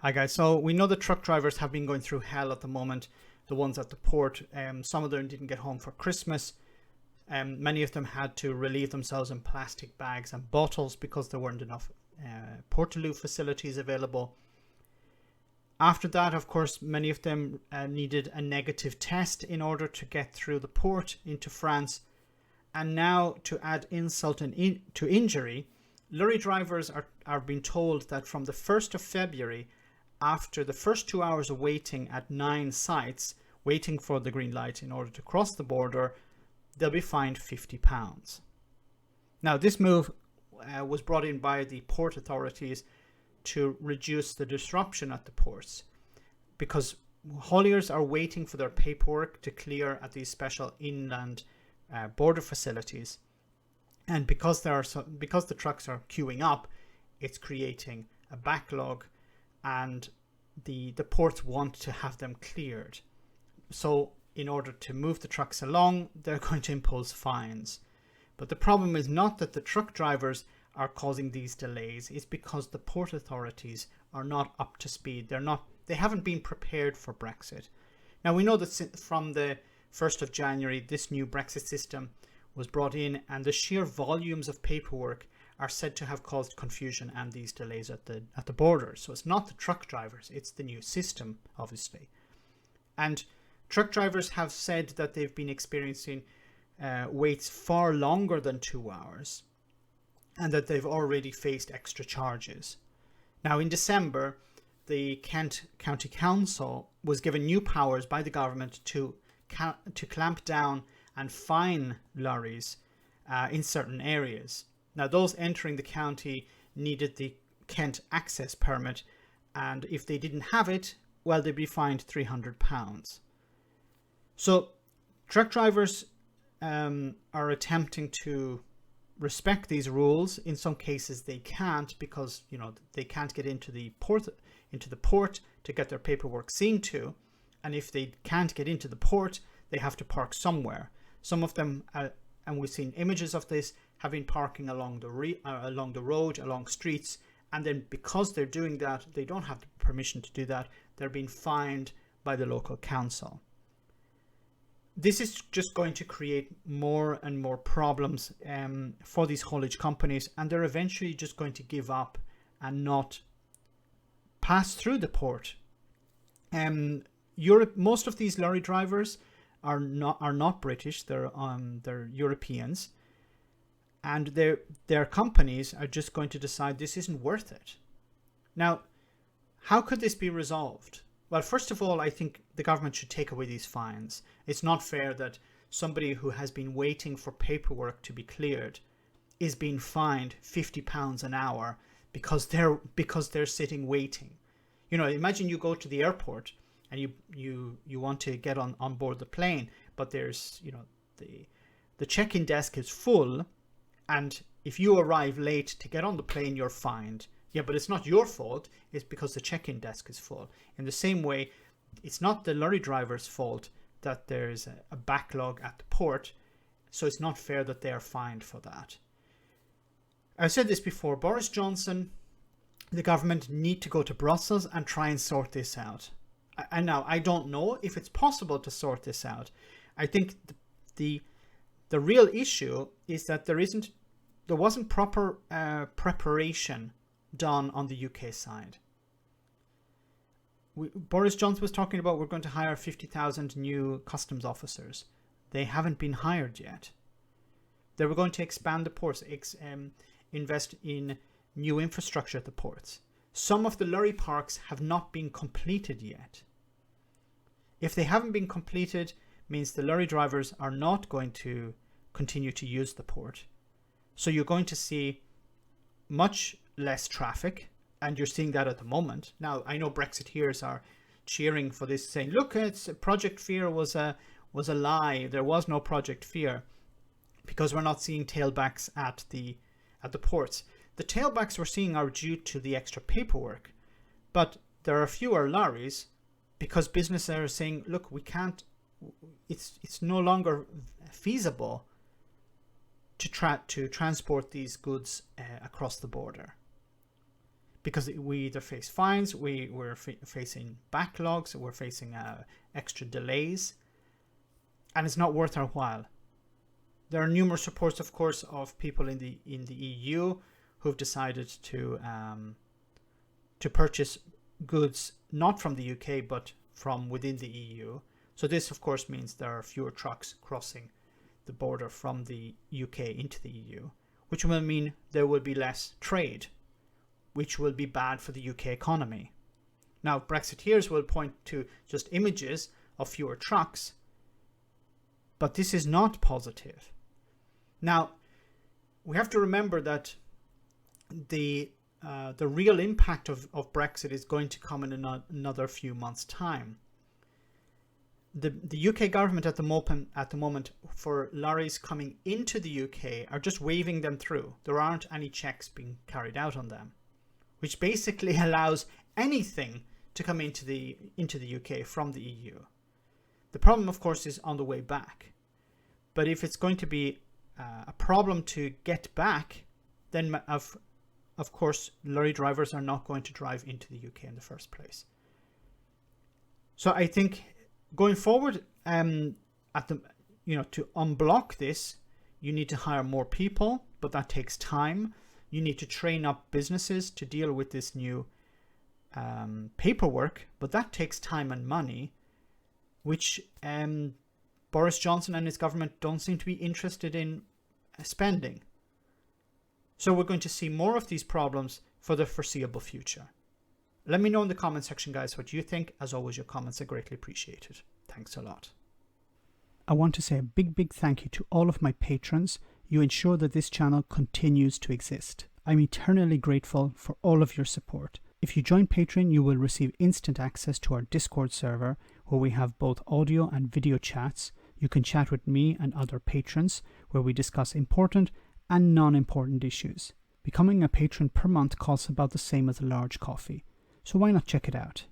Hi guys, so we know the truck drivers have been going through hell at the moment, the ones at the port. Some of them didn't get home for Christmas. Many of them had to relieve themselves in plastic bags and bottles because there weren't enough Portaloo facilities available. After that, of course, many of them needed a negative test in order to get through the port into France. And now, to add insult to injury, lorry drivers are being told that from the 1st of February, after the first 2 hours of waiting at 9 sites, waiting for the green light in order to cross the border, they'll be fined £50. Now, this move was brought in by the port authorities to reduce the disruption at the ports, because hauliers are waiting for their paperwork to clear at these special inland border facilities, and because the trucks are queuing up, it's creating a backlog, and the ports want to have them cleared. So in order to move the trucks along, they're going to impose fines. But the problem is not that the truck drivers are causing these delays, it's because the port authorities are not up to speed. They haven't been prepared for Brexit. Now, we know that from the 1st of January, this new Brexit system was brought in, and the sheer volumes of paperwork are said to have caused confusion and these delays at the border. So it's not the truck drivers, it's the new system, obviously. And truck drivers have said that they've been experiencing waits far longer than 2 hours, and that they've already faced extra charges. Now, in December, the Kent County Council was given new powers by the government to clamp down and fine lorries in certain areas. Now, those entering the county needed the Kent access permit, and if they didn't have it, well, they'd be fined £300. So truck drivers are attempting to respect these rules. In some cases they can't, because they can't get into the port to get their paperwork seen to, and if they can't get into the port, they have to park somewhere. Some of them, and we've seen images of this, have been parking along the road, along streets, and then because they're doing that, they don't have the permission to do that, they're being fined by the local council. This is just going to create more and more problems for these haulage companies, and they're eventually just going to give up and not pass through the port. Most of these lorry drivers are not British. They're Europeans, and their companies are just going to decide this isn't worth it. Now, how could this be resolved? Well, first of all, I think the government should take away these fines. It's not fair that somebody who has been waiting for paperwork to be cleared is being fined £50 an hour because they're sitting waiting. Imagine you go to the airport and you want to get on board the plane, but there's the check-in desk is full, and if you arrive late to get on the plane, you're fined. Yeah, but it's not your fault. It's because the check-in desk is full. In the same way, it's not the lorry driver's fault that there's a backlog at the port, so it's not fair that they are fined for that. I've said this before. Boris Johnson, the government, need to go to Brussels and try and sort this out. And now, I don't know if it's possible to sort this out. I think the real issue is that there wasn't proper preparation done on the UK side. Boris Johnson was talking about we're going to hire 50,000 new customs officers. They haven't been hired yet. They were going to expand the ports, invest in new infrastructure at the ports. Some of the lorry parks have not been completed yet. If they haven't been completed, means the lorry drivers are not going to continue to use the port. So you're going to see much less traffic, and you're seeing that at the moment. Now, I know Brexiteers are cheering for this, saying, look, Project Fear was a lie. There was no Project Fear, because we're not seeing tailbacks at the ports. The tailbacks we're seeing are due to the extra paperwork, but there are fewer lorries because businesses are saying, look, we can't, it's no longer feasible to transport these goods across the border. because we either face fines, we're facing backlogs, we're facing extra delays, and it's not worth our while. There are numerous reports, of course, of people in the EU who've decided to purchase goods not from the UK but from within the EU. So this, of course, means there are fewer trucks crossing the border from the UK into the EU, which will mean there will be less trade, which will be bad for the UK economy. Now, Brexiteers will point to just images of fewer trucks, but this is not positive. Now, we have to remember that the real impact of Brexit is going to come in another few months' time. The UK government at the moment for lorries coming into the UK are just waving them through. There aren't any checks being carried out on them, which basically allows anything to come into the UK from the EU. The problem, of course, is on the way back. But if it's going to be a problem to get back, then of course lorry drivers are not going to drive into the UK in the first place. So I think going forward, to unblock this, you need to hire more people, but that takes time. You need to train up businesses to deal with this new paperwork, but that takes time and money, which Boris Johnson and his government don't seem to be interested in spending. So we're going to see more of these problems for the foreseeable future. Let me know in the comment section, guys, what you think. As always, your comments are greatly appreciated. Thanks a lot. I want to say a big thank you to all of my patrons. You ensure that this channel continues to exist. I'm eternally grateful for all of your support. If you join Patreon, you will receive instant access to our Discord server, where we have both audio and video chats. You can chat with me and other patrons, where we discuss important and non-important issues. Becoming a patron per month costs about the same as a large coffee, so why not check it out?